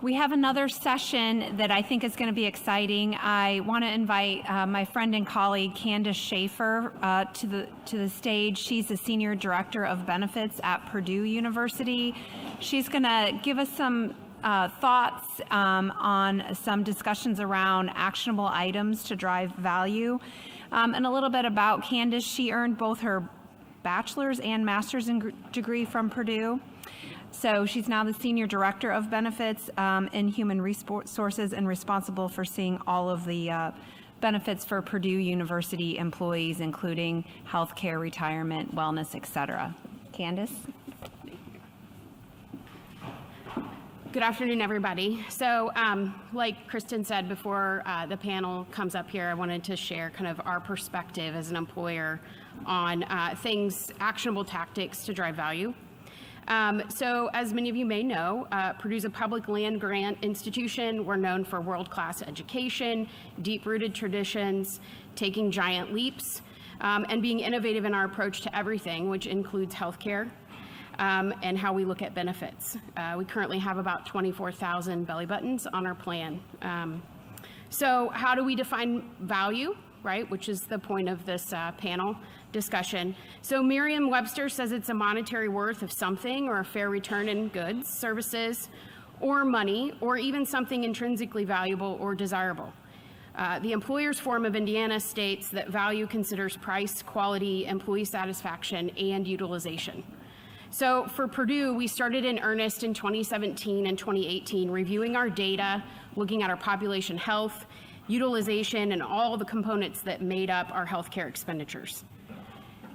We have another session that I think is going to be exciting. I want to invite my friend and colleague Candace Shaffer to the stage. She's the Senior Director of Benefits at Purdue University. She's going to give us some thoughts on some discussions around actionable items to drive value, and a little bit about Candace. She earned both her bachelor's and master's degree from Purdue. So she's now the Senior Director of Benefits in Human Resources and responsible for seeing all of the benefits for Purdue University employees, including healthcare, retirement, wellness, etc. Candace? Good afternoon, everybody. So like Kristen said before the panel comes up here, I wanted to share kind of our perspective as an employer on actionable tactics to drive value. So as many of you may know, Purdue's a public land grant institution. We're known for world-class education, deep-rooted traditions, taking giant leaps, and being innovative in our approach to everything, which includes healthcare and how we look at benefits. We currently have about 24,000 belly buttons on our plan. So how do we define value, right, which is the point of this panel discussion. So Merriam-Webster says it's a monetary worth of something or a fair return in goods, services, or money, or even something intrinsically valuable or desirable. The Employers Forum of Indiana states that value considers price, quality, employee satisfaction, and utilization. So for Purdue, we started in earnest in 2017 and 2018, reviewing our data, looking at our population health, utilization, and all the components that made up our healthcare expenditures.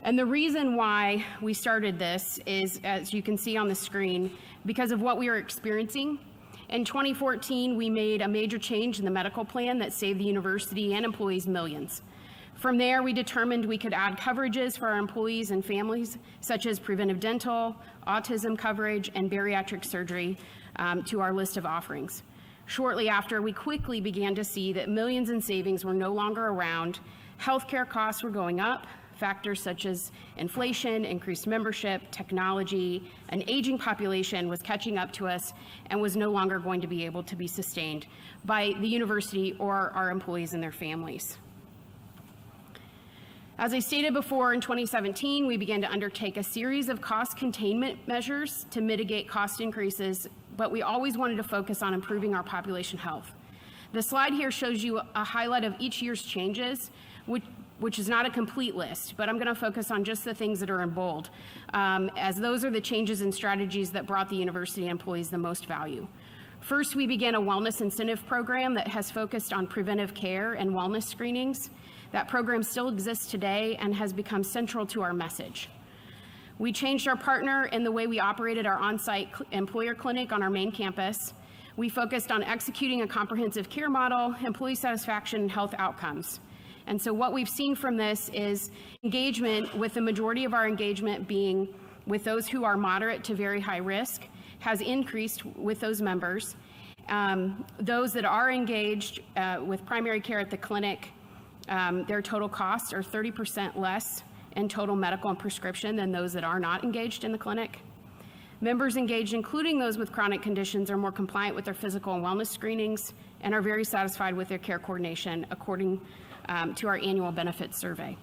And the reason why we started this is, as you can see on the screen, because of what we were experiencing. In 2014, we made a major change in the medical plan that saved the university and employees millions. From there, we determined we could add coverages for our employees and families, such as preventive dental, autism coverage, and bariatric surgery to our list of offerings. Shortly after, we quickly began to see that millions in savings were no longer around, healthcare costs were going up, factors such as inflation, increased membership, technology, an aging population was catching up to us and was no longer going to be able to be sustained by the university or our employees and their families. As I stated before, in 2017, we began to undertake a series of cost containment measures to mitigate cost increases, but we always wanted to focus on improving our population health. The slide here shows you a highlight of each year's changes, which is not a complete list, but I'm going to focus on just the things that are in bold, as those are the changes and strategies that brought the university employees the most value. First, we began a wellness incentive program that has focused on preventive care and wellness screenings. That program still exists today and has become central to our message. We changed our partner in the way we operated our on-site employer clinic on our main campus. We focused on executing a comprehensive care model, employee satisfaction, and health outcomes. And so what we've seen from this is engagement, with the majority of our engagement being with those who are moderate to very high risk, has increased with those members. Those that are engaged with primary care at the clinic, their total costs are 30% less in total medical and prescription than those that are not engaged in the clinic. Members engaged, including those with chronic conditions, are more compliant with their physical and wellness screenings and are very satisfied with their care coordination, according to our annual benefits survey.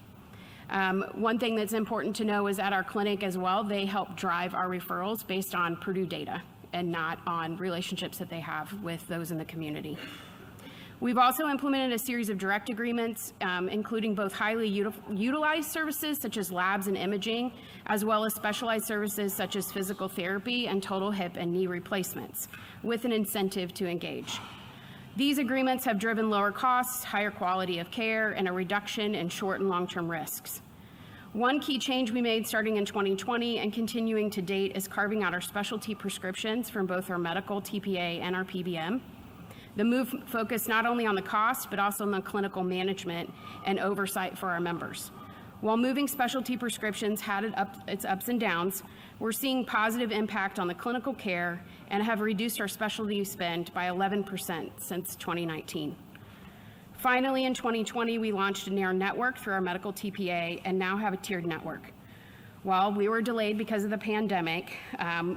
One thing that's important to know is at our clinic as well, they help drive our referrals based on Purdue data and not on relationships that they have with those in the community. We've also implemented a series of direct agreements, including both highly utilized services such as labs and imaging, as well as specialized services such as physical therapy and total hip and knee replacements, with an incentive to engage. These agreements have driven lower costs, higher quality of care, and a reduction in short and long-term risks. One key change we made starting in 2020 and continuing to date is carving out our specialty prescriptions from both our medical TPA and our PBM. The move focused not only on the cost, but also on the clinical management and oversight for our members. While moving specialty prescriptions had its ups and downs, we're seeing positive impact on the clinical care and have reduced our specialty spend by 11% since 2019. Finally, in 2020, we launched a narrow network through our medical TPA and now have a tiered network. While we were delayed because of the pandemic,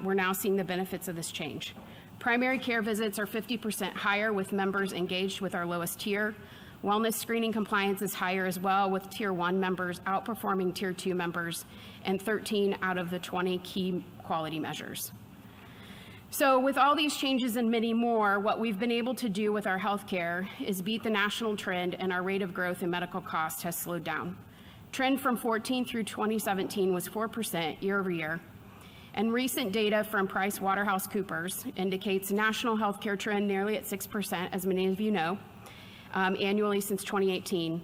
we're now seeing the benefits of this change. Primary care visits are 50% higher with members engaged with our lowest tier. Wellness screening compliance is higher as well, with Tier 1 members outperforming Tier 2 members and 13 out of the 20 key quality measures. So with all these changes and many more, what we've been able to do with our healthcare is beat the national trend, and our rate of growth in medical costs has slowed down. Trend from 14 through 2017 was 4% year over year. And recent data from PricewaterhouseCoopers indicates national healthcare trend nearly at 6%, as many of you know, annually since 2018.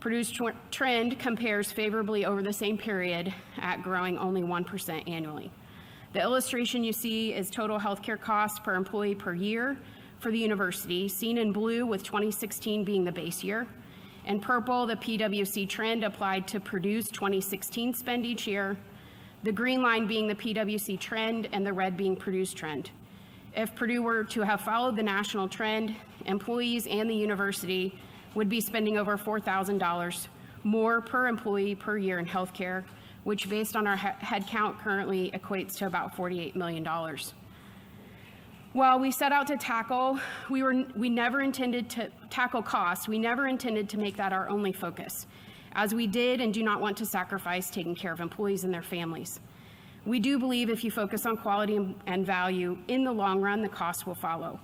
Purdue's trend compares favorably over the same period at growing only 1% annually. The illustration you see is total healthcare costs per employee per year for the university, seen in blue with 2016 being the base year. In purple, the PwC trend applied to Purdue's 2016 spend each year, the green line being the PwC trend and the red being Purdue's trend. If Purdue were to have followed the national trend, employees and the university would be spending over $4,000 more per employee per year in healthcare, which based on our head count currently equates to about $48 million. While we set out to tackle, we never intended to tackle costs. We never intended to make that our only focus, as we did and do not want to sacrifice taking care of employees and their families. We do believe if you focus on quality and value, in the long run, the costs will follow.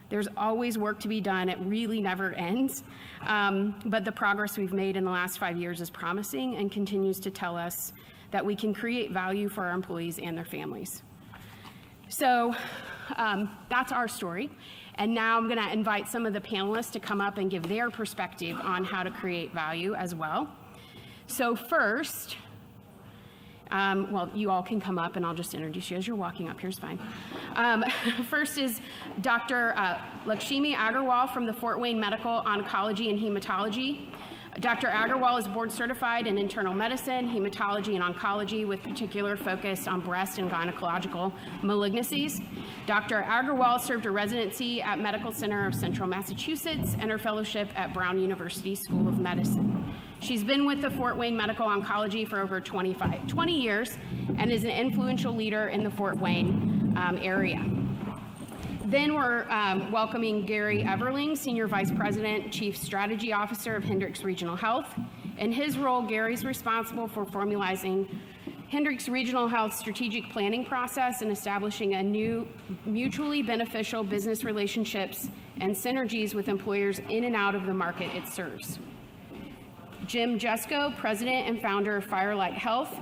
There's always work to be done. It really never ends. But the progress we've made in the last 5 years is promising and continues to tell us that we can create value for our employees and their families. So that's our story. And now I'm going to invite some of the panelists to come up and give their perspective on how to create value as well. So first, well, you all can come up and I'll just introduce you as you're walking up. Here's fine. First is Dr. Lakshmi Aggarwal from the Fort Wayne Medical Oncology and Hematology. Dr. Aggarwal is board certified in internal medicine, hematology, and oncology with particular focus on breast and gynecological malignancies. Dr. Aggarwal served a residency at Medical Center of Central Massachusetts and her fellowship at Brown University School of Medicine. She's been with the Fort Wayne Medical Oncology for over 20 years and is an influential leader in the Fort Wayne area. Then we're welcoming Gary Everling, Senior Vice President, Chief Strategy Officer of Hendricks Regional Health. In his role, Gary's responsible for formalizing Hendricks Regional Health's strategic planning process and establishing a new mutually beneficial business relationships and synergies with employers in and out of the market it serves. Jim Jusko, President and founder of Firelight Health.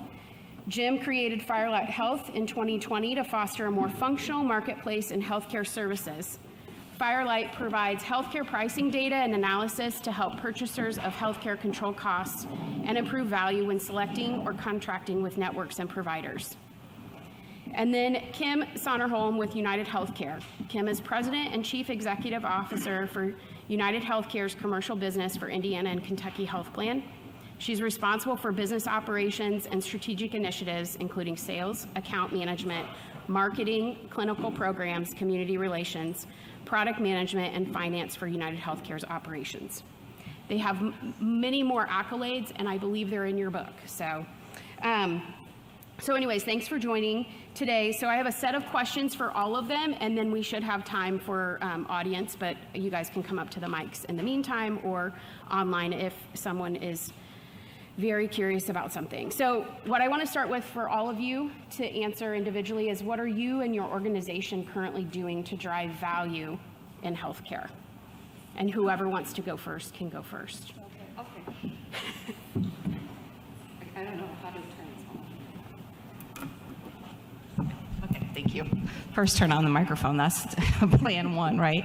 Jim created Firelight Health in 2020 to foster a more functional marketplace in healthcare services. Firelight provides healthcare pricing data and analysis to help purchasers of healthcare control costs and improve value when selecting or contracting with networks and providers. And then Kim Sonerholm with UnitedHealthcare. Kim is President and Chief Executive Officer for UnitedHealthcare's commercial business for Indiana and Kentucky Health Plan. She's responsible for business operations and strategic initiatives, including sales, account management, marketing, clinical programs, community relations, product management, and finance for UnitedHealthcare's operations. They have many more accolades, and I believe they're in your book. So anyways, thanks for joining today. So I have a set of questions for all of them, and then we should have time for audience, but you guys can come up to the mics in the meantime or online if someone is very curious about something. So what I want to start with for all of you to answer individually is, what are you and your organization currently doing to drive value in healthcare? And whoever wants to go first can go first. Okay. I don't know how to turn this on. Okay, thank you. First turn on the microphone, that's plan one, right?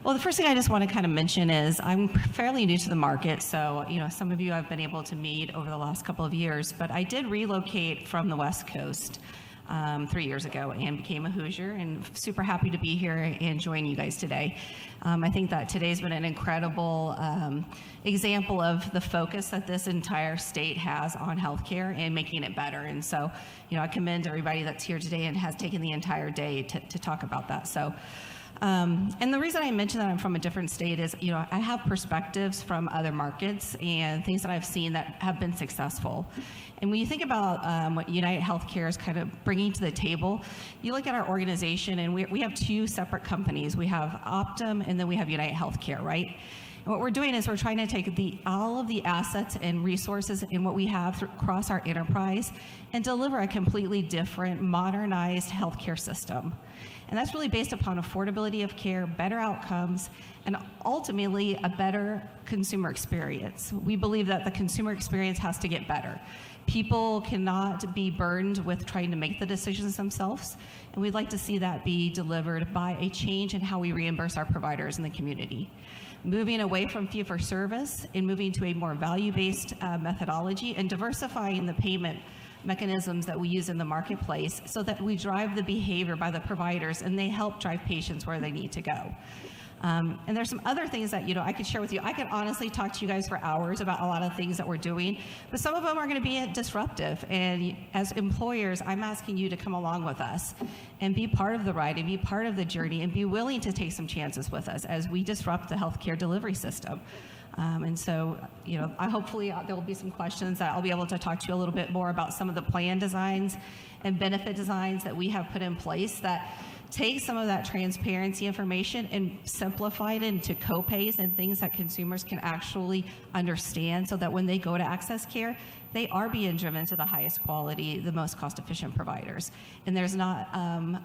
Well, the first thing I just want to kind of mention is I'm fairly new to the market, so some of you I've been able to meet over the last couple of years, but I did relocate from the West Coast 3 years ago and became a Hoosier, and super happy to be here and join you guys today. I think that today's been an incredible example of the focus that this entire state has on healthcare and making it better, and so I commend everybody that's here today and has taken the entire day to talk about that. So And the reason I mention that I'm from a different state is, I have perspectives from other markets and things that I've seen that have been successful. And when you think about what UnitedHealthcare is kind of bringing to the table, you look at our organization, and we have two separate companies. We have Optum, and then we have UnitedHealthcare, right? And what we're doing is we're trying to take all of the assets and resources in what we have across our enterprise and deliver a completely different, modernized healthcare system. And that's really based upon affordability of care, better outcomes, and ultimately a better consumer experience. We believe that the consumer experience has to get better. People cannot be burdened with trying to make the decisions themselves, and we'd like to see that be delivered by a change in how we reimburse our providers in the community. Moving away from fee-for-service and moving to a more value-based methodology and diversifying the payment mechanisms that we use in the marketplace so that we drive the behavior by the providers and they help drive patients where they need to go. And there's some other things that, I could share with you. I could honestly talk to you guys for hours about a lot of things that we're doing, but some of them are going to be disruptive. And as employers, I'm asking you to come along with us and be part of the ride and be part of the journey and be willing to take some chances with us as we disrupt the healthcare delivery system. And so, I hopefully there will be some questions that I'll be able to talk to you a little bit more about some of the plan designs and benefit designs that we have put in place that take some of that transparency information and simplify it into copays and things that consumers can actually understand so that when they go to access care, they are being driven to the highest quality, the most cost-efficient providers. And there's not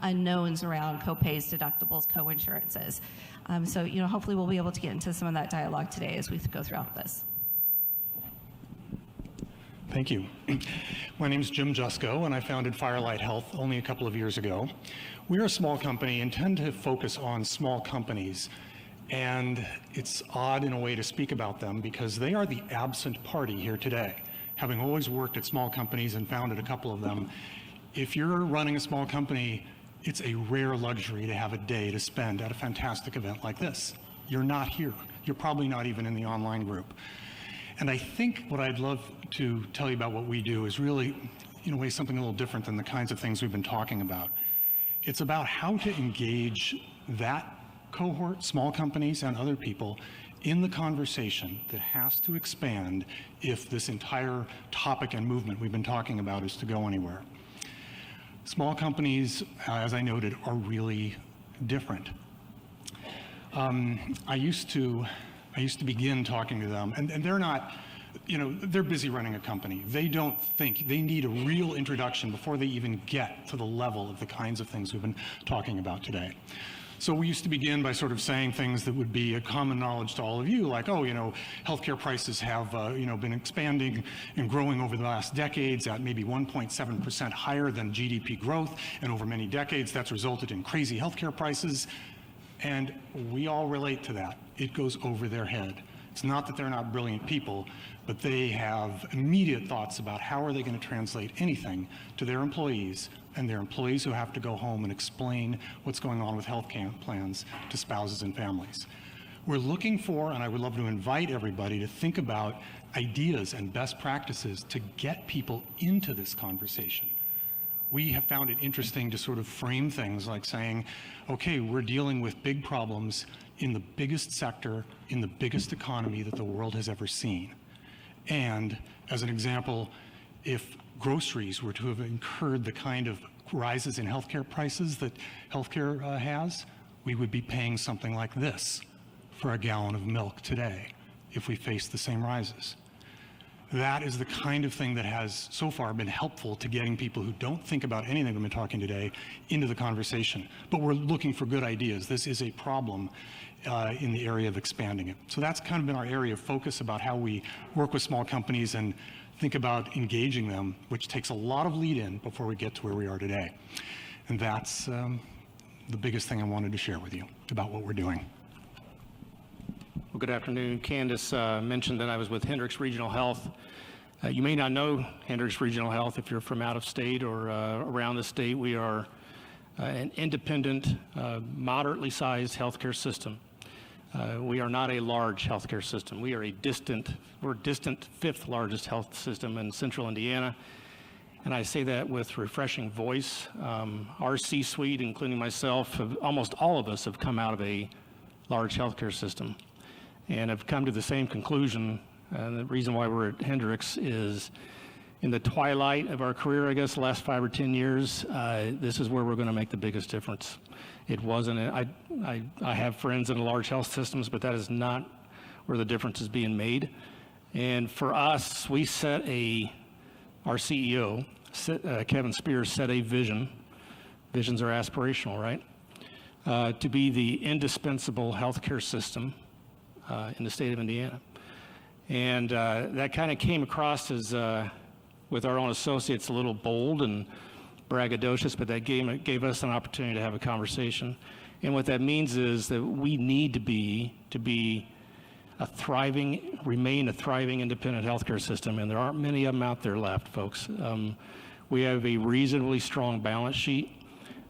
unknowns around copays, deductibles, co-insurances. So, hopefully we'll be able to get into some of that dialogue today as we go throughout this. Thank you. My name is Jim Jusko, and I founded Firelight Health only a couple of years ago. We're a small company and tend to focus on small companies. And it's odd in a way to speak about them because they are the absent party here today. Having always worked at small companies and founded a couple of them, if you're running a small company, it's a rare luxury to have a day to spend at a fantastic event like this. You're not here. You're probably not even in the online group. And I think what I'd love to tell you about what we do is really, in a way, something a little different than the kinds of things we've been talking about. It's about how to engage that cohort, small companies and other people, in the conversation that has to expand if this entire topic and movement we've been talking about is to go anywhere. Small companies, as I noted, are really different. I used to begin talking to them, and they're not, they're busy running a company. They don't think, they need a real introduction before they even get to the level of the kinds of things we've been talking about today. So we used to begin by sort of saying things that would be a common knowledge to all of you, like, healthcare prices have, been expanding and growing over the last decades at maybe 1.7% higher than GDP growth, and over many decades that's resulted in crazy healthcare prices. And we all relate to that. It goes over their head. It's not that they're not brilliant people, but they have immediate thoughts about how are they going to translate anything to their employees, and their employees who have to go home and explain what's going on with health plans to spouses and families. We're looking for, and I would love to invite everybody to think about ideas and best practices to get people into this conversation. We have found it interesting to sort of frame things like saying, okay, we're dealing with big problems in the biggest sector, in the biggest economy that the world has ever seen. And as an example, if groceries were to have incurred the kind of rises in healthcare prices that healthcare has, we would be paying something like this for a gallon of milk today if we faced the same rises. That is the kind of thing that has so far been helpful to getting people who don't think about anything we've been talking today into the conversation. But we're looking for good ideas. This is a problem in the area of expanding it. So that's kind of been our area of focus about how we work with small companies and think about engaging them, which takes a lot of lead in before we get to where we are today. And that's the biggest thing I wanted to share with you about what we're doing. Well, good afternoon. Candace mentioned that I was with Hendricks Regional Health. You may not know Hendricks Regional Health if you're from out of state or around the state. We are an independent, moderately sized healthcare system. We are not a large healthcare system. We're distant fifth largest health system in central Indiana. and I say that with refreshing voice. Our C-suite, including myself, almost all of us have come out of a large healthcare system and have come to the same conclusion. And the reason why we're at Hendricks is in the twilight of our career, I guess, the last 5 or 10 years, this is where we're going to make the biggest difference. It wasn't, I have friends in the large health systems, but that is not where the difference is being made. And for us, we set our CEO, Kevin Spears, set a vision. Visions are aspirational, right? To be the indispensable healthcare system in the state of Indiana. And that kind of came across as, with our own associates, a little bold and braggadocious, but that gave us an opportunity to have a conversation. And what that means is that we need to be remain a thriving independent healthcare system, and there aren't many of them out there left, folks. We have a reasonably strong balance sheet,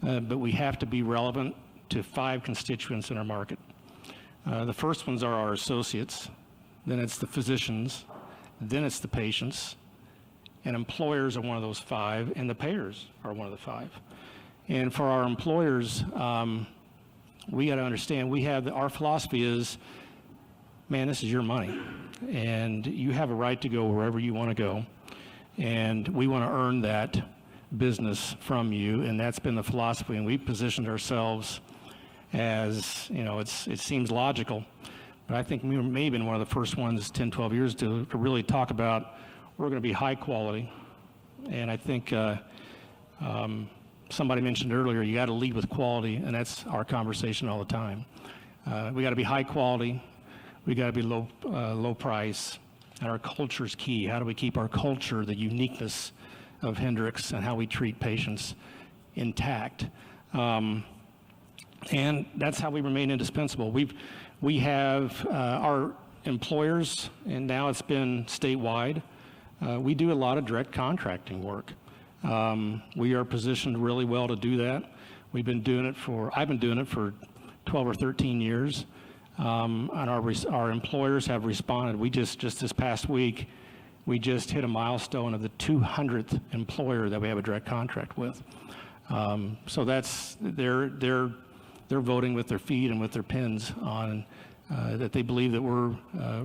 but we have to be relevant to 5 constituents in our market. The first ones are our associates, then it's the physicians, then it's the patients, and employers are one of those 5, and the payers are one of the 5. And for our employers, we got to understand, our philosophy is, man, this is your money, and you have a right to go wherever you want to go, and we want to earn that business from you, and that's been the philosophy, and we've positioned ourselves as, it seems logical, but I think we may have been one of the first ones 10, 12 years to really talk about we're going to be high quality, and I think somebody mentioned earlier, you got to lead with quality, and that's our conversation all the time. We got to be high quality. We got to be low price, and our culture is key. How do we keep our culture, the uniqueness of Hendricks, and how we treat patients intact? And that's how we remain indispensable. We have our employers, and now it's been statewide. We do a lot of direct contracting work. We are positioned really well to do that. I've been doing it for 12 or 13 years. And our employers have responded. We just this past week, we just hit a milestone of the 200th employer that we have a direct contract with. So that's they're voting with their feet and with their pins on that they believe that we're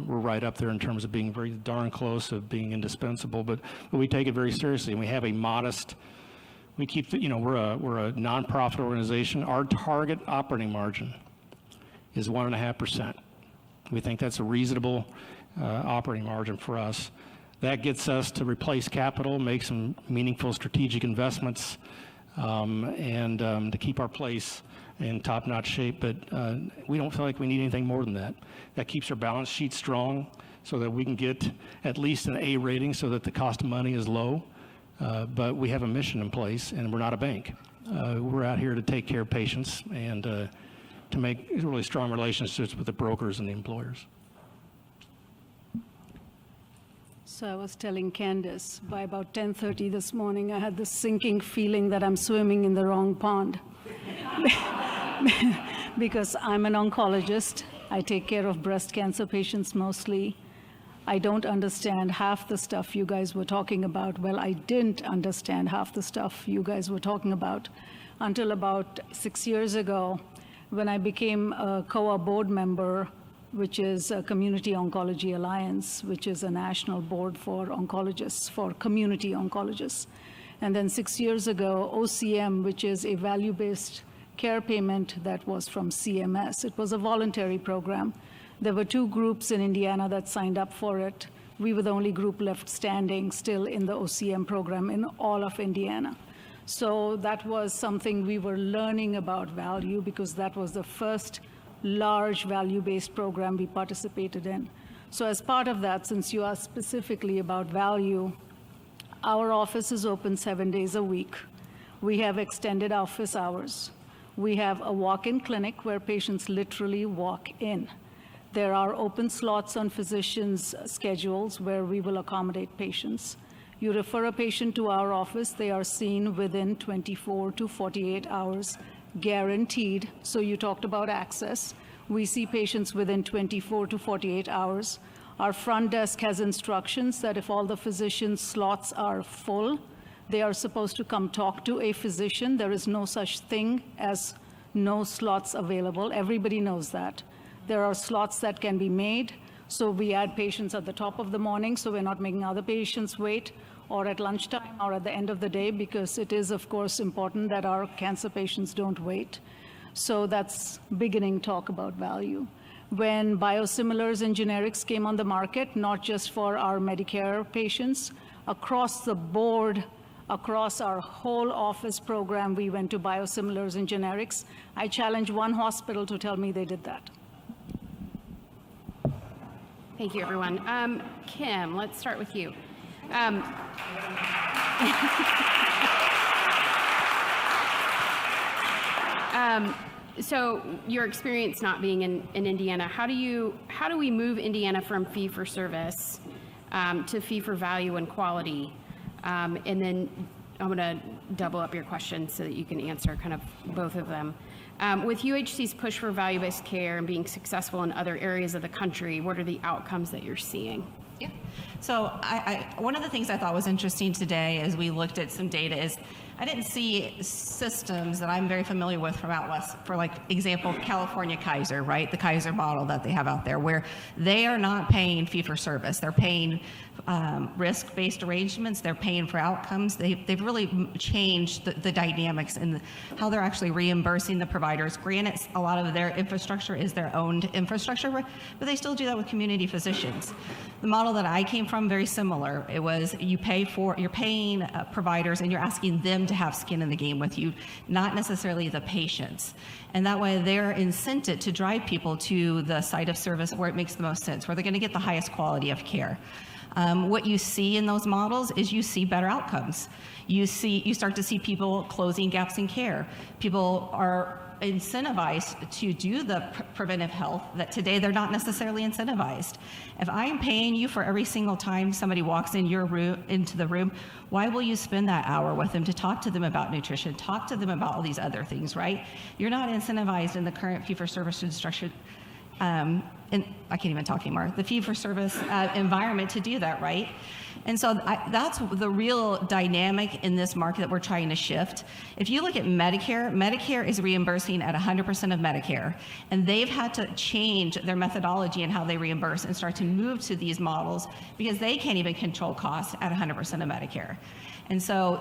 right up there in terms of being very darn close of being indispensable. But we take it very seriously, and we have a modest. We keep we're a nonprofit organization. Our target operating margin is 1.5%. We think that's a reasonable operating margin for us. That gets us to replace capital, make some meaningful strategic investments, and to keep our place in top-notch shape. But we don't feel like we need anything more than that. That keeps our balance sheet strong so that we can get at least an A rating so that the cost of money is low. But we have a mission in place, and we're not a bank. We're out here to take care of patients and to make really strong relationships with the brokers and the employers. So I was telling Candace, by about 10:30 this morning, I had this sinking feeling that I'm swimming in the wrong pond. Because I'm an oncologist. I take care of breast cancer patients mostly. I don't understand half the stuff you guys were talking about. Well, I didn't understand half the stuff you guys were talking about until about 6 years ago, when I became a COA board member, which is a Community Oncology Alliance, which is a national board for oncologists, for community oncologists. And then 6 years ago, OCM, which is a value-based care payment that was from CMS. It was a voluntary program. There were 2 groups in Indiana that signed up for it. We were the only group left standing still in the OCM program in all of Indiana. So that was something we were learning about value, because that was the first large value-based program we participated in. So as part of that, since you asked specifically about value, our office is open 7 days a week. We have extended office hours. We have a walk-in clinic where patients literally walk in. There are open slots on physicians' schedules where we will accommodate patients. You refer a patient to our office, they are seen within 24 to 48 hours, guaranteed. So you talked about access. We see patients within 24 to 48 hours. Our front desk has instructions that if all the physician slots are full, They are supposed to come talk to a physician. There is no such thing as no slots available. Everybody knows that. There are slots that can be made. So we add patients at the top of the morning, so we're not making other patients wait, or at lunchtime, or at the end of the day, because it is, of course, important that our cancer patients don't wait. So that's beginning talk about value. When biosimilars and generics came on the market, not just for our Medicare patients, across the board, across our whole office program, we went to biosimilars and generics. I challenge one hospital to tell me they did that. Thank you, everyone. Kim, let's start with you. So your experience not being in Indiana, how do we move Indiana from fee for service to fee for value and quality? And then I'm going to double up your question so that you can answer kind of both of them. With UHC's push for value-based care and being successful in other areas of the country, what are the outcomes that you're seeing? Yeah. So one of the things I thought was interesting today as we looked at some data is I didn't see systems that I'm very familiar with from out west, for like example, California Kaiser, right? The Kaiser model that they have out there, where they are not paying fee for service. They're paying risk-based arrangements. They're paying for outcomes. They've really changed the dynamics and how they're actually reimbursing the providers. Granted, a lot of their infrastructure is their owned infrastructure, but they still do that with community physicians. The model that I came from, very similar. It was you're paying providers and you're asking them to have skin in the game with you, not necessarily the patients. And that way they're incented to drive people to the site of service where it makes the most sense, where they're going to get the highest quality of care. What you see in those models is you see better outcomes. You start to see people closing gaps in care. People are incentivized to do the preventive health that today they're not necessarily incentivized. If I'm paying you for every single time somebody walks into the room, why will you spend that hour with them to talk to them about nutrition, talk to them about all these other things, right? You're not incentivized in the current fee-for-service structure. And I can't even talk anymore, the fee-for-service environment to do that, right? And so that's the real dynamic in this market that we're trying to shift. If you look at Medicare, Medicare is reimbursing at 100% of Medicare, and they've had to change their methodology and how they reimburse and start to move to these models because they can't even control costs at 100% of Medicare. And so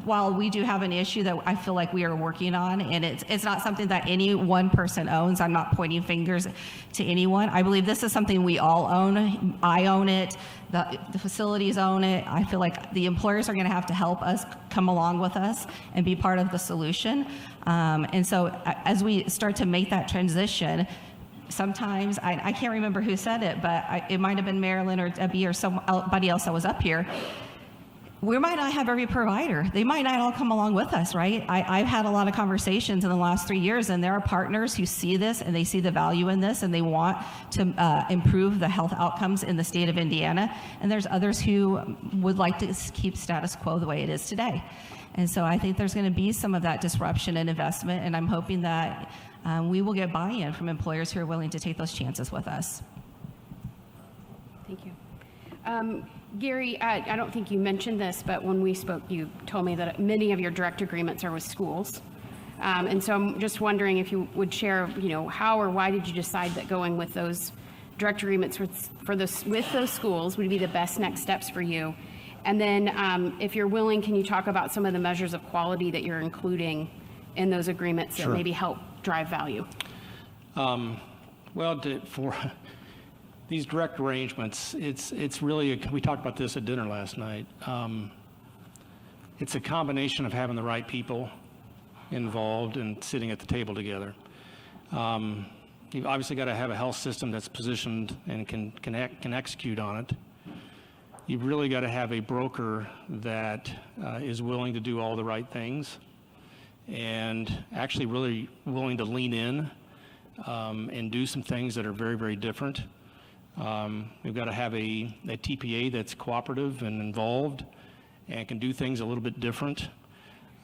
while we do have an issue that I feel like we are working on, and it's not something that any one person owns, I'm not pointing fingers to anyone. I believe this is something we all own. I own it. The facilities own it. I feel like the employers are going to have to help us come along with us and be part of the solution. And so as we start to make that transition, sometimes, I can't remember who said it, but it might have been Marilyn or Debbie or somebody else that was up here. We might not have every provider. They might not all come along with us, right? I've had a lot of conversations in the last 3 years, and there are partners who see this and they see the value in this and they want to improve the health outcomes in the state of Indiana. And there's others who would like to keep status quo the way it is today. And so I think there's going to be some of that disruption and investment, and I'm hoping that we will get buy-in from employers who are willing to take those chances with us. Thank you. Gary, I don't think you mentioned this, but when we spoke, you told me that many of your direct agreements are with schools. And so I'm just wondering if you would share, how or why did you decide that going with those direct agreements with those schools would be the best next steps for you? And then if you're willing, can you talk about some of the measures of quality that you're including in those agreements that maybe help drive value? For these direct arrangements, it's really, we talked about this at dinner last night. It's a combination of having the right people involved and sitting at the table together. You've obviously got to have a health system that's positioned and can execute on it. You've really got to have a broker that is willing to do all the right things and actually really willing to lean in and do some things that are very, very different. We've got to have a TPA that's cooperative and involved and can do things a little bit different.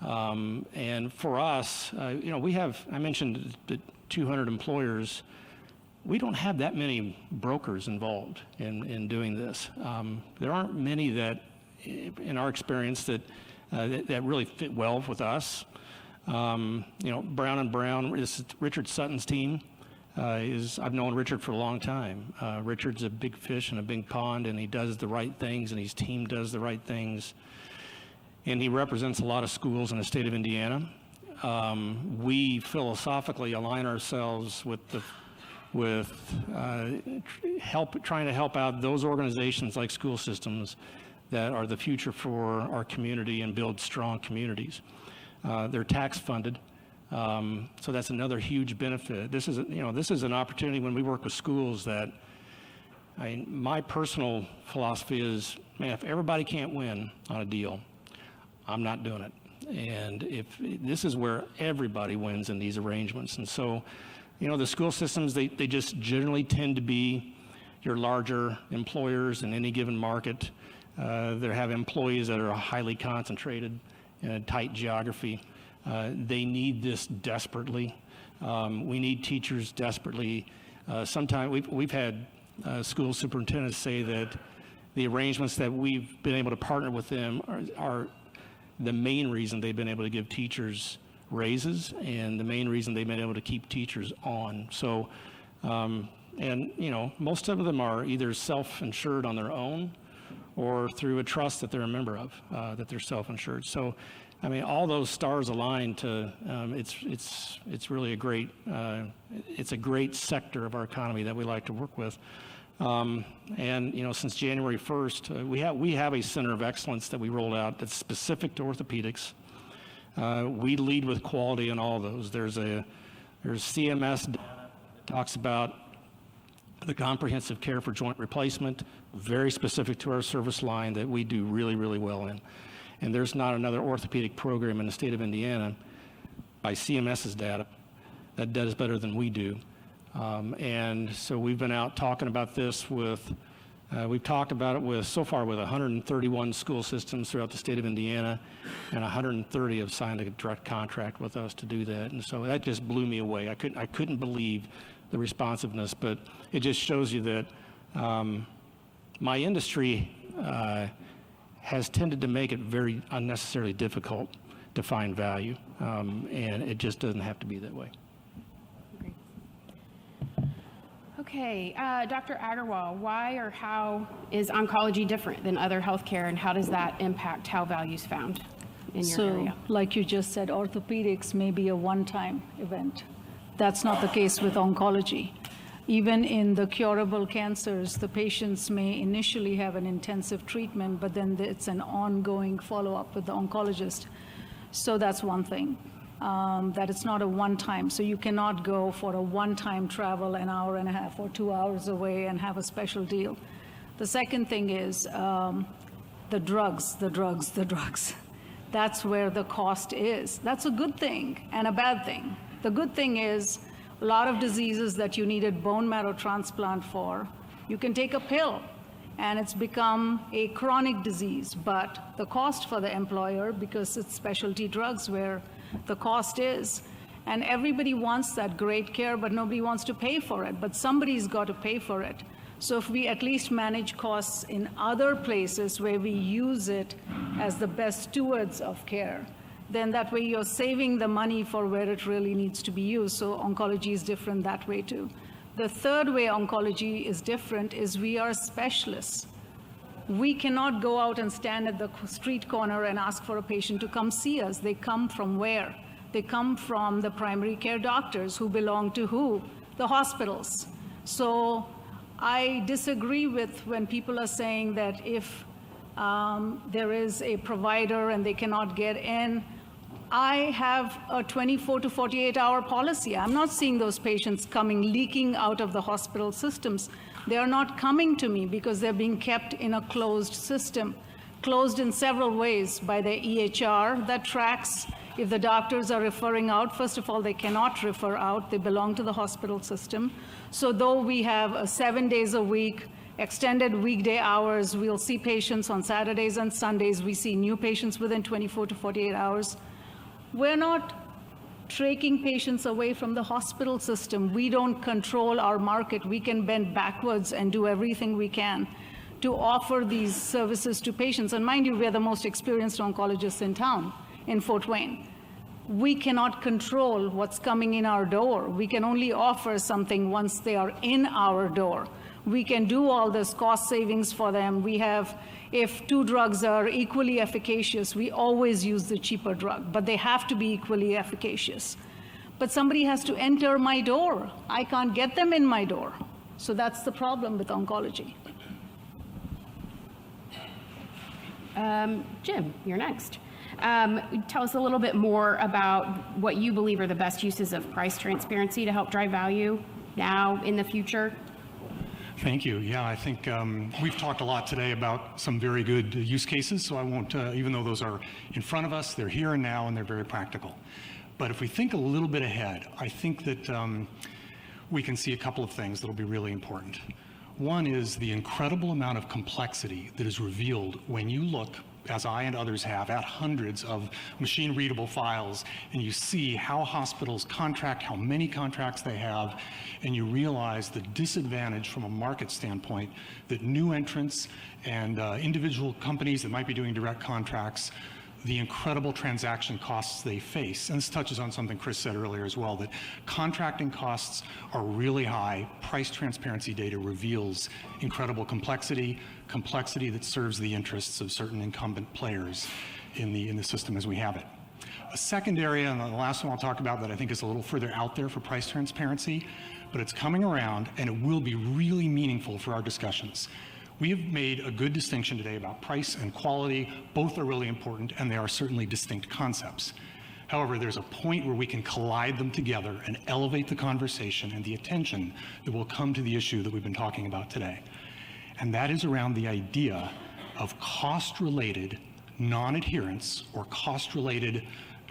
And for us, we have, I mentioned the 200 employers. We don't have that many brokers involved in doing this. There aren't many that, in our experience, that that really fit well with us. You know, Brown and Brown, this is Richard Sutton's team. I've known Richard for a long time. Richard's a big fish in a big pond, and he does the right things, and his team does the right things. And he represents a lot of schools in the state of Indiana. We philosophically align ourselves trying to help out those organizations like school systems that are the future for our community and build strong communities. They're tax funded, so that's another huge benefit. This is an opportunity when we work with schools that, my personal philosophy is, man, if everybody can't win on a deal, I'm not doing it. And if this is where everybody wins in these arrangements. And so, you know, the school systems, they just generally tend to be your larger employers in any given market. They have employees that are highly concentrated in a tight geography. They need this desperately. We need teachers desperately. Sometimes we've had school superintendents say that the arrangements that we've been able to partner with them are the main reason they've been able to give teachers raises and the main reason they've been able to keep teachers on. So, and you know, most of them are either self-insured on their own or through a trust that they're a member of, that they're self-insured. So, I mean, all those stars align to, it's really a great, it's a great sector of our economy that we like to work with. And, you know, since January 1st, we have a center of excellence that we rolled out that's specific to orthopedics. We lead with quality in all those. There's CMS data that talks about the comprehensive care for joint replacement, very specific to our service line that we do really, really well in. And there's not another orthopedic program in the state of Indiana, by CMS's data, that does better than we do. And so we've been out talking about this we've talked about it so far with 131 school systems throughout the state of Indiana, and 130 have signed a direct contract with us to do that. And so that just blew me away. I couldn't believe the responsiveness, but it just shows you that my industry has tended to make it very unnecessarily difficult to find value, and it just doesn't have to be that way. Okay, Dr. Aggarwal, why or how is oncology different than other healthcare, and how does that impact how value is found in your area? So, like you just said, orthopedics may be a one-time event. That's not the case with oncology. Even in the curable cancers, the patients may initially have an intensive treatment, but then it's an ongoing follow-up with the oncologist. So that's one thing, that it's not a one-time. So you cannot go for a one-time travel an hour and a half or 2 hours away and have a special deal. The second thing is the drugs. That's where the cost is. That's a good thing and a bad thing. The good thing is a lot of diseases that you needed bone marrow transplant for, you can take a pill and it's become a chronic disease. But the cost for the employer, because it's specialty drugs where the cost is, and everybody wants that great care, but nobody wants to pay for it. But somebody's got to pay for it. So if we at least manage costs in other places where we use it as the best stewards of care, then that way you're saving the money for where it really needs to be used. So oncology is different that way too. The third way oncology is different is we are specialists. We cannot go out and stand at the street corner and ask for a patient to come see us. They come from where? They come from the primary care doctors who belong to who? The hospitals. So I disagree with when people are saying that if there is a provider and they cannot get in. I have a 24 to 48 hour policy. I'm not seeing those patients leaking out of the hospital systems. They are not coming to me because they're being kept in a closed system, closed in several ways by the EHR that tracks if the doctors are referring out. First of all, they cannot refer out. They belong to the hospital system. So though we have 7 days a week, extended weekday hours, we'll see patients on Saturdays and Sundays. We see new patients within 24 to 48 hours. We're not taking patients away from the hospital system. We don't control our market. We can bend backwards and do everything we can to offer these services to patients. And mind you, we're the most experienced oncologists in town, in Fort Wayne. We cannot control what's coming in our door. We can only offer something once they are in our door. We can do all this cost savings for them. We have, if 2 drugs are equally efficacious, we always use the cheaper drug, but they have to be equally efficacious. But somebody has to enter my door. I can't get them in my door. So that's the problem with oncology. Jim, you're next. Tell us a little bit more about what you believe are the best uses of price transparency to help drive value now, in the future. Thank you. Yeah, I think we've talked a lot today about some very good use cases, so I won't, even though those are in front of us, they're here and now, and they're very practical. But if we think a little bit ahead, I think that we can see a couple of things that will be really important. One is the incredible amount of complexity that is revealed when you look, as I and others have, at hundreds of machine-readable files, and you see how hospitals contract, how many contracts they have, and you realize the disadvantage from a market standpoint that new entrants and individual companies that might be doing direct contracts, the incredible transaction costs they face. And this touches on something Chris said earlier as well, that contracting costs are really high. Price transparency data reveals incredible complexity that serves the interests of certain incumbent players in the system as we have it. A second area, and the last one I'll talk about that I think is a little further out there for price transparency, but it's coming around and it will be really meaningful for our discussions. We have made a good distinction today about price and quality. Both are really important, and they are certainly distinct concepts. However, there's a point where we can collide them together and elevate the conversation and the attention that will come to the issue that we've been talking about today. And that is around the idea of cost-related non-adherence or cost-related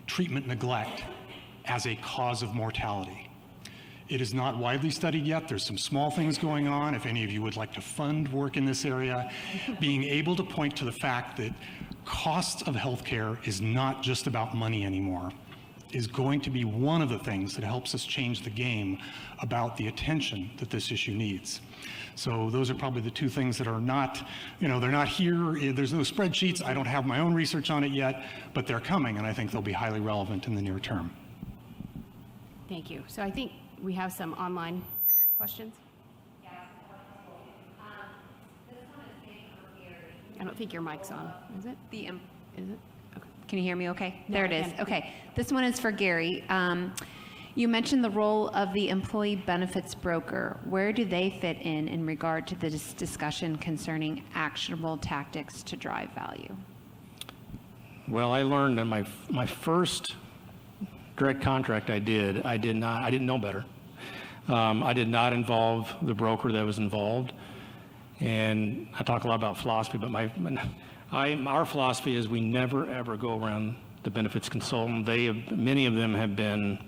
treatment neglect as a cause of mortality. It is not widely studied yet. There's some small things going on. If any of you would like to fund work in this area, being able to point to the fact that cost of healthcare is not just about money anymore is going to be one of the things that helps us change the game about the attention that this issue needs. So those are probably the 2 things that are not, they're not here. There's no spreadsheets. I don't have my own research on it yet, but they're coming, and I think they'll be highly relevant in the near term. Thank you. So I think we have some online questions. I don't think your mic's on, is it? Is it? Okay. Can you hear me okay? No, There it I is. can. Okay. This one is for Gary. You mentioned the role of the employee benefits broker. Where do they fit in regard to this discussion concerning actionable tactics to drive value? Well, I learned in my first direct contract I didn't know better. I did not involve the broker that was involved. And I talk a lot about philosophy, but our philosophy is we never ever go around the benefits consultant. Many of them have been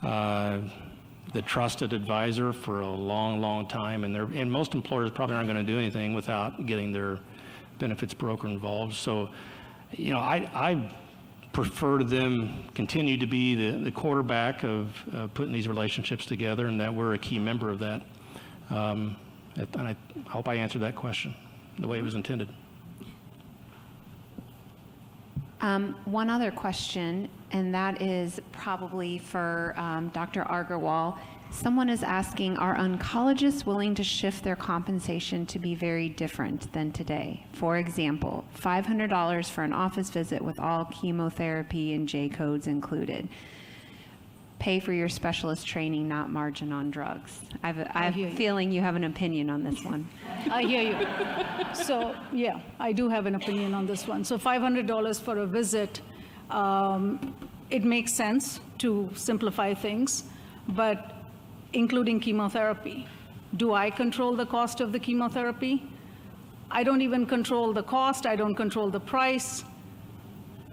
the trusted advisor for a long, long time, and most employers probably aren't going to do anything without getting their benefits broker involved. So, I prefer them continue to be the quarterback of putting these relationships together, and that we're a key member of that. And I hope I answered that question the way it was intended. One other question, and that is probably for Dr. Aggarwal. Someone is asking, are oncologists willing to shift their compensation to be very different than today? For example, $500 for an office visit with all chemotherapy and J-codes included. Pay for your specialist training, not margin on drugs. I have a feeling you have an opinion on this one. I hear you. So, yeah, I do have an opinion on this one. So $500 for a visit, it makes sense to simplify things, but including chemotherapy. Do I control the cost of the chemotherapy? I don't even control the cost. I don't control the price.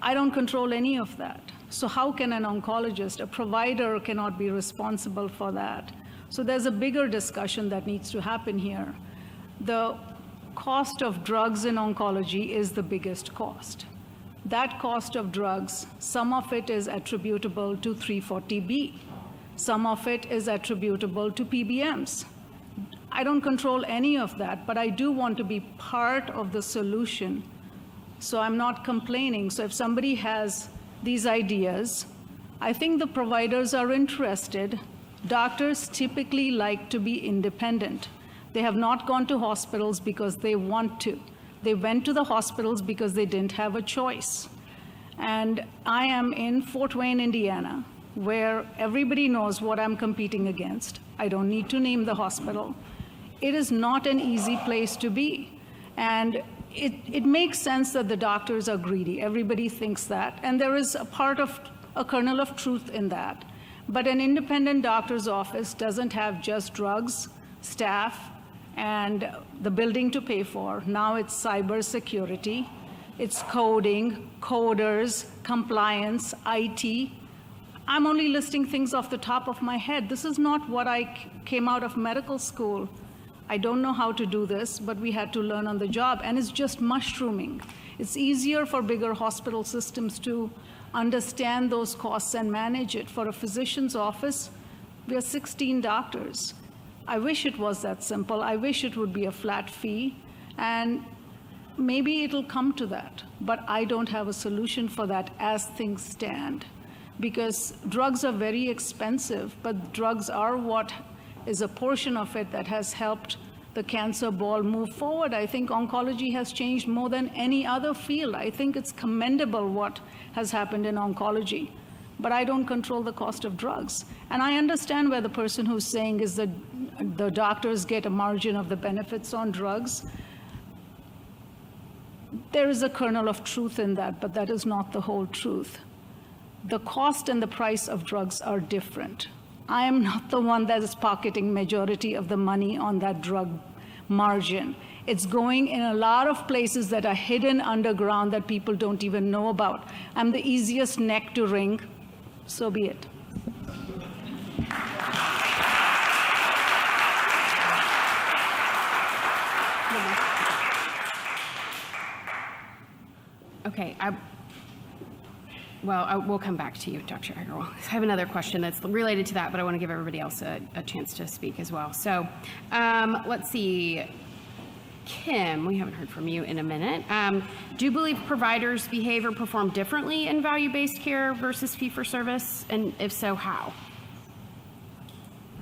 I don't control any of that. So how can an oncologist, a provider, cannot be responsible for that? So there's a bigger discussion that needs to happen here. The cost of drugs in oncology is the biggest cost. That cost of drugs, some of it is attributable to 340B. Some of it is attributable to PBMs. I don't control any of that, but I do want to be part of the solution. So I'm not complaining. So if somebody has these ideas, I think the providers are interested. Doctors typically like to be independent. They have not gone to hospitals because they want to. They went to the hospitals because they didn't have a choice. And I am in Fort Wayne, Indiana, where everybody knows what I'm competing against. I don't need to name the hospital. It is not an easy place to be. And it makes sense that the doctors are greedy. Everybody thinks that. And there is a kernel of truth in that. But an independent doctor's office doesn't have just drugs, staff, and the building to pay for. Now it's cybersecurity, it's coding, coders, compliance, IT. I'm only listing things off the top of my head. This is not what I came out of medical school. I don't know how to do this, but we had to learn on the job, and it's just mushrooming. It's easier for bigger hospital systems to understand those costs and manage it. For a physician's office, we are 16 doctors. I wish it was that simple. I wish it would be a flat fee, and maybe it'll come to that. But I don't have a solution for that as things stand, because drugs are very expensive, but drugs are what is a portion of it that has helped the cancer ball move forward. I think oncology has changed more than any other field. I think it's commendable what has happened in oncology, but I don't control the cost of drugs. And I understand where the person who's saying is that the doctors get a margin of the benefits on drugs. There is a kernel of truth in that, but that is not the whole truth. The cost and the price of drugs are different. I am not the one that is pocketing majority of the money on that drug margin. It's going in a lot of places that are hidden underground that people don't even know about. I'm the easiest neck to wring, so be it. Okay, we'll come back to you, Dr. Aggarwal. I have another question that's related to that, but I want to give everybody else a chance to speak as well. So let's see. Kim, we haven't heard from you in a minute. Do you believe providers behave or perform differently in value-based care versus fee-for-service? And if so, how?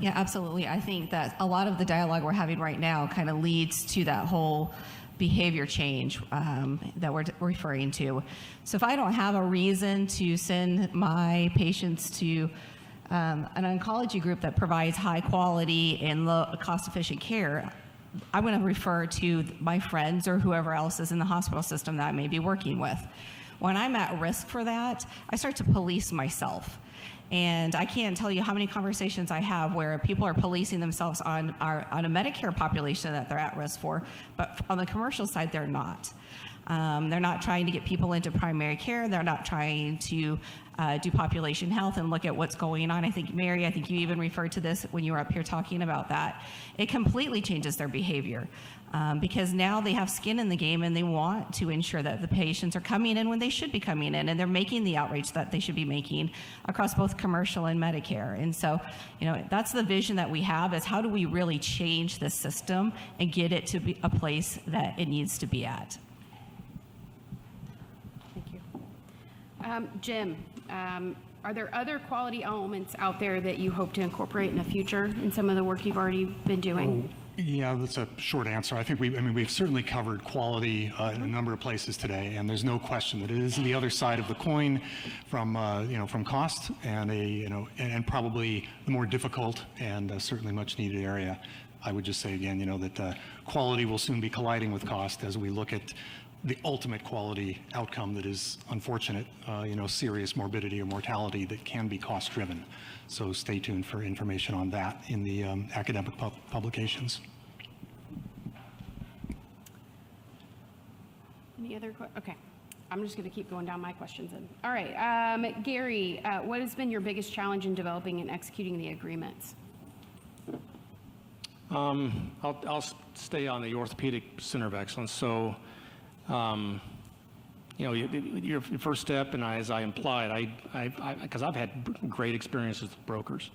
Yeah, absolutely. I think that a lot of the dialogue we're having right now kind of leads to that whole behavior change that we're referring to. So if I don't have a reason to send my patients to an oncology group that provides high quality and low cost-efficient care, I'm going to refer to my friends or whoever else is in the hospital system that I may be working with. When I'm at risk for that, I start to police myself. And I can't tell you how many conversations I have where people are policing themselves on a Medicare population that they're at risk for, but on the commercial side, they're not. They're not trying to get people into primary care. They're not trying to do population health and look at what's going on. I think, Mary, you even referred to this when you were up here talking about that. It completely changes their behavior because now they have skin in the game and they want to ensure that the patients are coming in when they should be coming in, and they're making the outreach that they should be making across both commercial and Medicare. And so, that's the vision that we have, is how do we really change the system and get it to be a place that it needs to be at. Jim, are there other quality elements out there that you hope to incorporate in the future in some of the work you've already been doing? Yeah, that's a short answer. I think we've certainly covered quality in a number of places today, and there's no question that it is the other side of the coin from cost, and and probably the more difficult and certainly much needed area. I would just say again, that quality will soon be colliding with cost as we look at the ultimate quality outcome that is unfortunate, serious morbidity or mortality that can be cost-driven. So stay tuned for information on that in the academic publications. Any other questions? Okay, I'm just going to keep going down my questions then. All right, Gary, what has been your biggest challenge in developing and executing the agreements? I'll stay on the Orthopedic Center of Excellence. So you know, your first step, and as I implied, because I've had great experiences with brokers.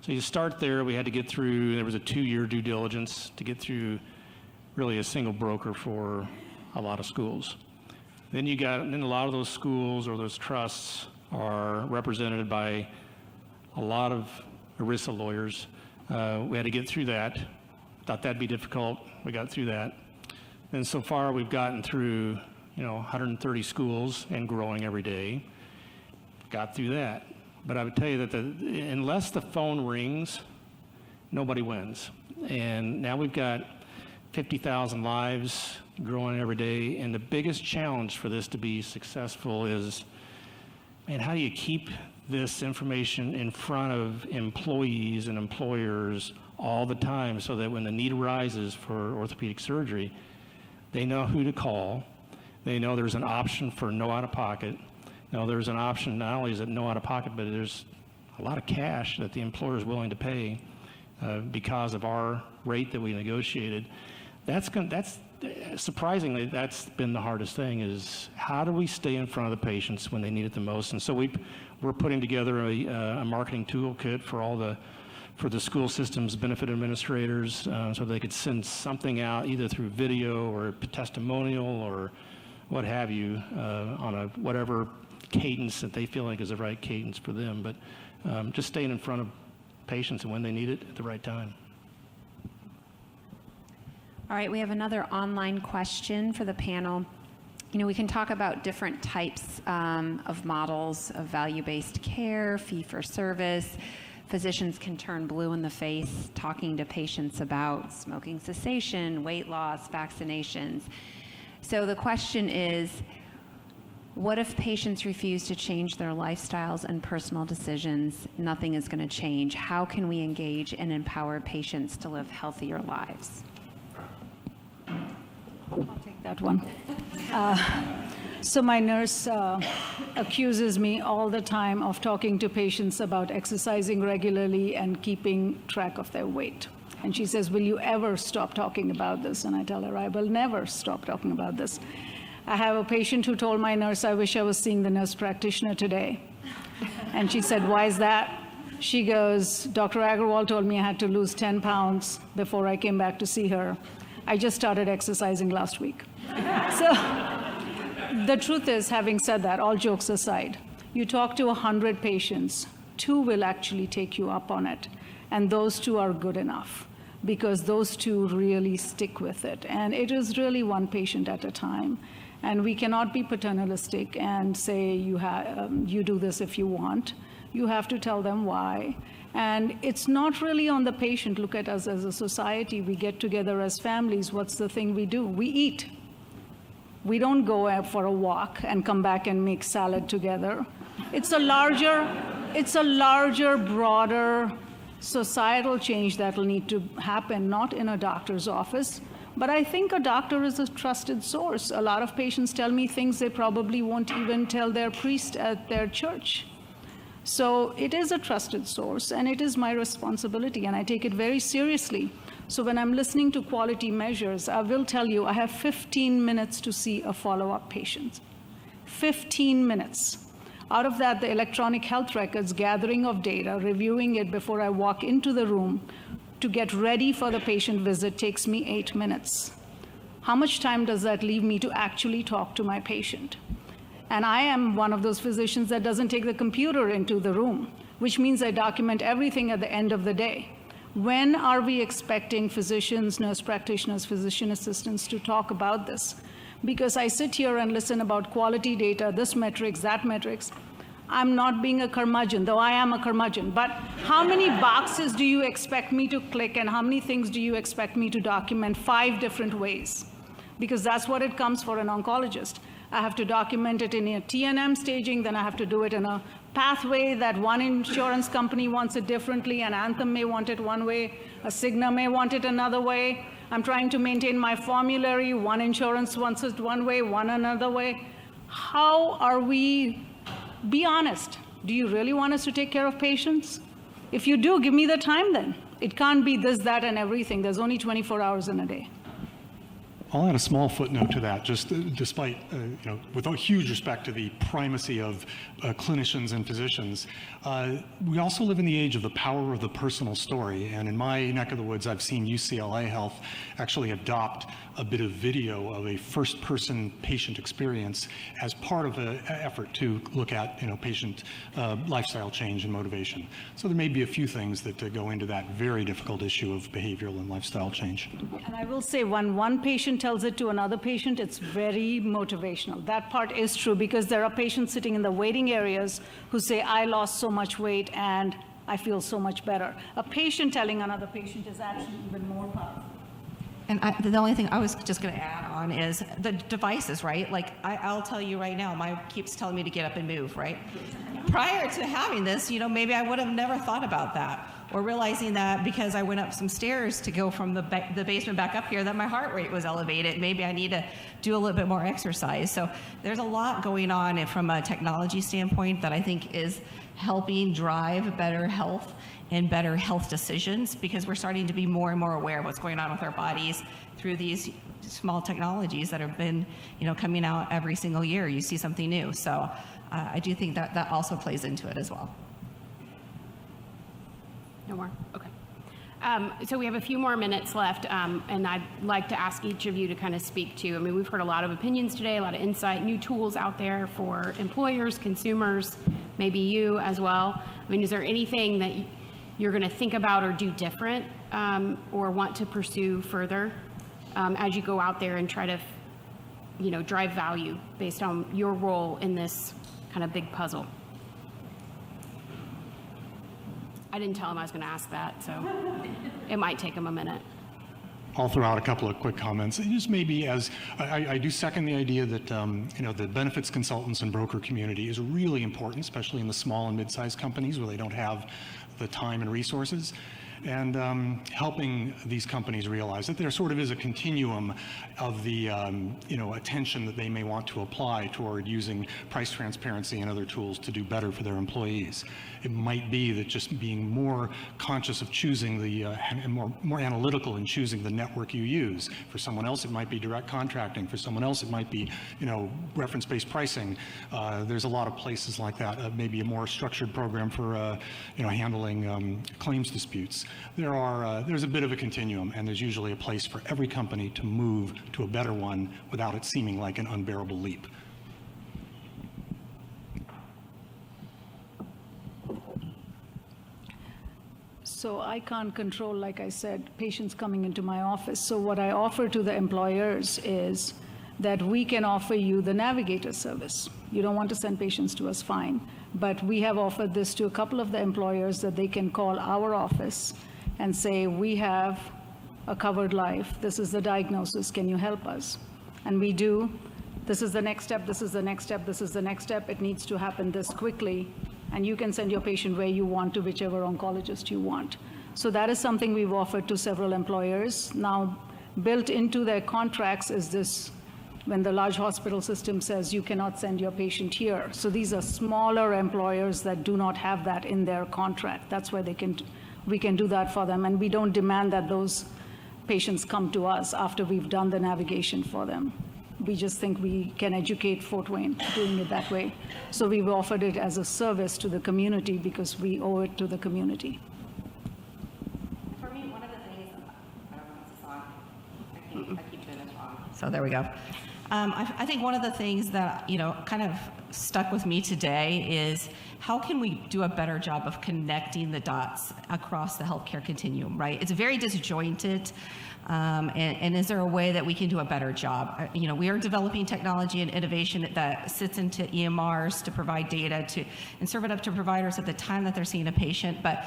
So you start there. We had to get through, there was a 2-year due diligence to get through really a single broker for a lot of schools. Then a lot of those schools or those trusts are represented by a lot of ERISA lawyers. We had to get through that. Thought that'd be difficult. We got through that. And so far we've gotten through, 130 schools and growing every day. Got through that. But I would tell you that unless the phone rings, nobody wins. And now we've got 50,000 lives growing every day. And the biggest challenge for this to be successful is, man, how do you keep this information in front of employees and employers all the time so that when the need arises for orthopedic surgery, they know who to call. They know there's an option for no out-of-pocket. Now, there's an option, not only is it no out-of-pocket, but there's a lot of cash that the employer is willing to pay because of our rate that we negotiated. That's surprisingly, that's been the hardest thing, is how do we stay in front of the patients when they need it the most? And so we're putting together a marketing toolkit for the school systems benefit administrators so they could send something out either through video or testimonial or what have you on a whatever cadence that they feel like is the right cadence for them. But just staying in front of patients and when they need it at the right time. All right, we have another online question for the panel. We can talk about different types of models of value-based care, fee-for-service. Physicians can turn blue in the face talking to patients about smoking cessation, weight loss, vaccinations. So the question is, what if patients refuse to change their lifestyles and personal decisions? Nothing is going to change. How can we engage and empower patients to live healthier lives? I'll take that one. So my nurse accuses me all the time of talking to patients about exercising regularly and keeping track of their weight. And she says, will you ever stop talking about this? And I tell her, I will never stop talking about this. I have a patient who told my nurse, I wish I was seeing the nurse practitioner today. And she said, why is that? She goes, Dr. Aggarwal told me I had to lose 10 pounds before I came back to see her. I just started exercising last week. So the truth is, having said that, all jokes aside, you talk to 100 patients, 2 will actually take you up on it. And those 2 are good enough because those 2 really stick with it. And it is really one patient at a time. And we cannot be paternalistic and say you do this if you want. You have to tell them why. And it's not really on the patient. Look at us as a society. We get together as families. What's the thing we do? We eat. We don't go out for a walk and come back and make salad together. It's a larger, broader societal change that will need to happen, not in a doctor's office. But I think a doctor is a trusted source. A lot of patients tell me things they probably won't even tell their priest at their church. So it is a trusted source, and it is my responsibility, and I take it very seriously. So when I'm listening to quality measures, I will tell you I have 15 minutes to see a follow-up patient. 15 minutes. Out of that, the electronic health records, gathering of data, reviewing it before I walk into the room to get ready for the patient visit takes me 8 minutes. How much time does that leave me to actually talk to my patient? And I am one of those physicians that doesn't take the computer into the room, which means I document everything at the end of the day. When are we expecting physicians, nurse practitioners, physician assistants to talk about this? Because I sit here and listen about quality data, this metrics, that metrics. I'm not being a curmudgeon, though I am a curmudgeon. But how many boxes do you expect me to click, and how many things do you expect me to document 5 different ways? Because that's what it comes for an oncologist. I have to document it in a TNM staging, then I have to do it in a pathway that one insurance company wants it differently, and Anthem may want it one way, a Cigna may want it another way. I'm trying to maintain my formulary. One insurance wants it one way, one another way. How are we, be honest, do you really want us to take care of patients? If you do, give me the time then. It can't be this, that, and everything. There's only 24 hours in a day. I'll add a small footnote to that, just despite, with a huge respect to the primacy of clinicians and physicians, we also live in the age of the power of the personal story. And in my neck of the woods, I've seen UCLA Health actually adopt a bit of video of a first-person patient experience as part of an effort to look at, patient lifestyle change and motivation. So there may be a few things that go into that very difficult issue of behavioral and lifestyle change. And I will say, when one patient tells it to another patient, it's very motivational. That part is true, because there are patients sitting in the waiting areas who say, I lost so much weight and I feel so much better. A patient telling another patient is actually even more powerful. And the only thing I was just going to add on is the devices, right? Like, I'll tell you right now, my keeps telling me to get up and move, right? Prior to having this, maybe I would have never thought about that, or realizing that because I went up some stairs to go from the basement back up here, that my heart rate was elevated. Maybe I need to do a little bit more exercise. So there's a lot going on from a technology standpoint that I think is helping drive better health and better health decisions, because we're starting to be more and more aware of what's going on with our bodies through these small technologies that have been, coming out every single year. You see something new. So I do think that also plays into it as well. No more? Okay. So we have a few more minutes left, and I'd like to ask each of you to kind of speak to, we've heard a lot of opinions today, a lot of insight, new tools out there for employers, consumers, maybe you as well. Is there anything that you're going to think about or do different, or want to pursue further as you go out there and try to, drive value based on your role in this kind of big puzzle? I didn't tell him I was going to ask that, so it might take him a minute. I'll throw out a couple of quick comments. It just maybe as I do second the idea that the benefits consultants and broker community is really important, especially in the small and mid-sized companies where they don't have the time and resources, and helping these companies realize that there sort of is a continuum of the attention that they may want to apply toward using price transparency and other tools to do better for their employees. It might be that just being more conscious of choosing and more analytical in choosing the network you use. For someone else, it might be direct contracting. For someone else, it might be reference-based pricing. There's a lot of places like that. Maybe a more structured program for handling claims disputes. There's a bit of a continuum, and there's usually a place for every company to move to a better one without it seeming like an unbearable leap. So I can't control, like I said, patients coming into my office. So what I offer to the employers is that we can offer you the navigator service. You don't want to send patients to us, fine. But we have offered this to a couple of the employers, that they can call our office and say, we have a covered life. This is the diagnosis. Can you help us? And we do. This is the next step. This is the next step. This is the next step. It needs to happen this quickly. And you can send your patient where you want, to whichever oncologist you want. So that is something we've offered to several employers. Now, built into their contracts is this, when the large hospital system says you cannot send your patient here. So these are smaller employers that do not have that in their contract. That's where we can do that for them. And we don't demand that those patients come to us after we've done the navigation for them. We just think we can educate Fort Wayne doing it that way. So we've offered it as a service to the community because we owe it to the community. For me, one of the things, I don't know if this is on. I keep doing this wrong. So there we go. I think one of the things that, kind of stuck with me today is how can we do a better job of connecting the dots across the healthcare continuum, right? It's very disjointed. And is there a way that we can do a better job? We are developing technology and innovation that sits into EMRs to provide data and serve it up to providers at the time that they're seeing a patient. But,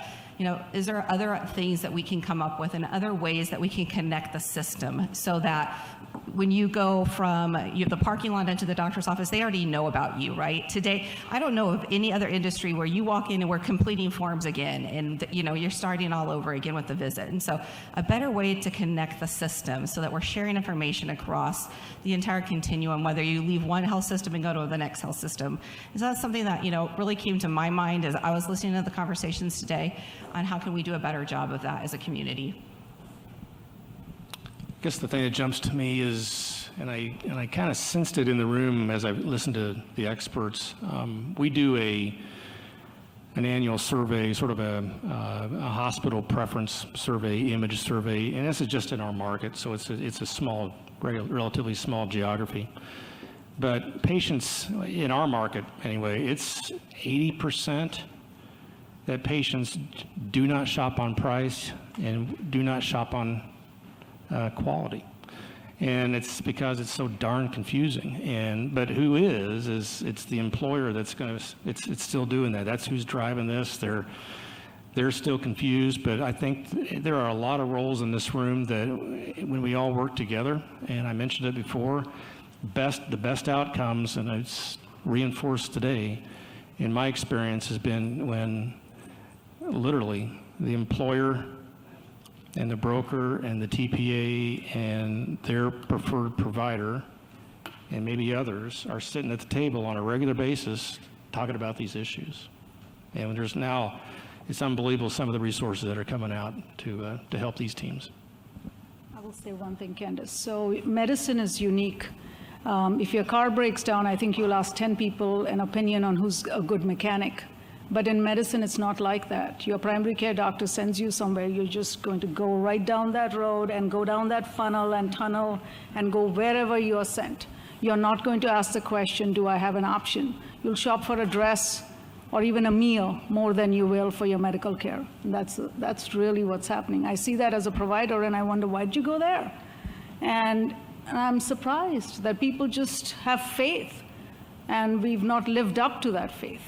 is there other things that we can come up with and other ways that we can connect the system so that when you go from the parking lot into the doctor's office, they already know about you, right? Today, I don't know of any other industry where you walk in and we're completing forms again and, you're starting all over again with the visit. And so a better way to connect the system so that we're sharing information across the entire continuum, whether you leave one health system and go to the next health system. Is that something that, really came to my mind as I was listening to the conversations today on how can we do a better job of that as a community? guess the thing that jumps to me is, and I kind of sensed it in the room as I listened to the experts. We do an annual survey, sort of a hospital preference survey, image survey, and this is just in our market, so it's a small, relatively small geography. But patients in our market, anyway, it's 80% that patients do not shop on price and do not shop on quality. And it's because it's so darn confusing. But who is it's the employer that's it's still doing that. That's who's driving this. They're still confused, but I think there are a lot of roles in this room that when we all work together, and I mentioned it before, the best outcomes, and it's reinforced today, in my experience, has been when literally the employer and the broker and the TPA and their preferred provider and maybe others are sitting at the table on a regular basis talking about these issues. And there's now, it's unbelievable some of the resources that are coming out to help these teams. I will say one thing, Candace. So medicine is unique. If your car breaks down, I think you'll ask 10 people an opinion on who's a good mechanic. But in medicine, it's not like that. Your primary care doctor sends you somewhere. You're just going to go right down that road and go down that funnel and tunnel and go wherever you're sent. You're not going to ask the question, do I have an option? You'll shop for a dress or even a meal more than you will for your medical care. And that's really what's happening. I see that as a provider, and I wonder, why'd you go there? And I'm surprised that people just have faith, and we've not lived up to that faith.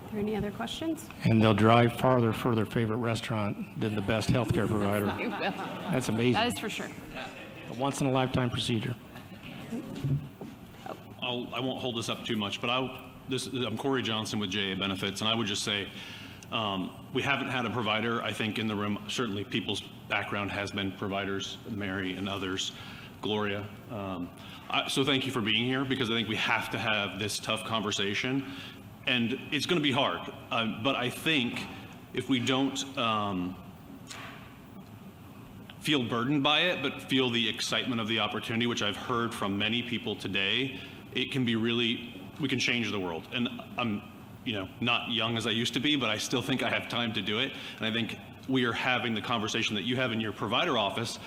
Are there any other questions? And they'll drive farther for their favorite restaurant than the best healthcare provider. That's amazing. That is for sure. A once-in-a-lifetime procedure. I won't hold this up too much, but I'm Corey Johnson with JA Benefits, and I would just say we haven't had a provider, I think, in the room. Certainly people's background has been providers, Mary and others, Gloria. So thank you for being here, because I think we have to have this tough conversation, and it's going to be hard. But I think if we don't feel burdened by it, but feel the excitement of the opportunity, which I've heard from many people today, it can be we can change the world. And I'm, not young as I used to be, but I still think I have time to do it. And I think we are having the conversation that you have in your provider office.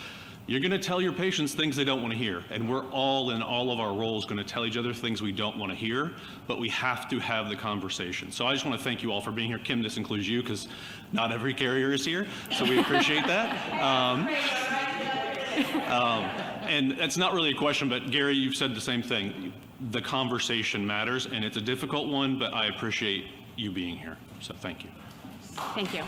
You're going to tell your patients things they don't want to hear. And we're all in all of our roles going to tell each other things we don't want to hear, but we have to have the conversation. So I just want to thank you all for being here. Kim, this includes you, because not every carrier is here. So we appreciate that. And that's not really a question, but Gary, you've said the same thing. The conversation matters, and it's a difficult one, but I appreciate you being here. So thank you. Thank you.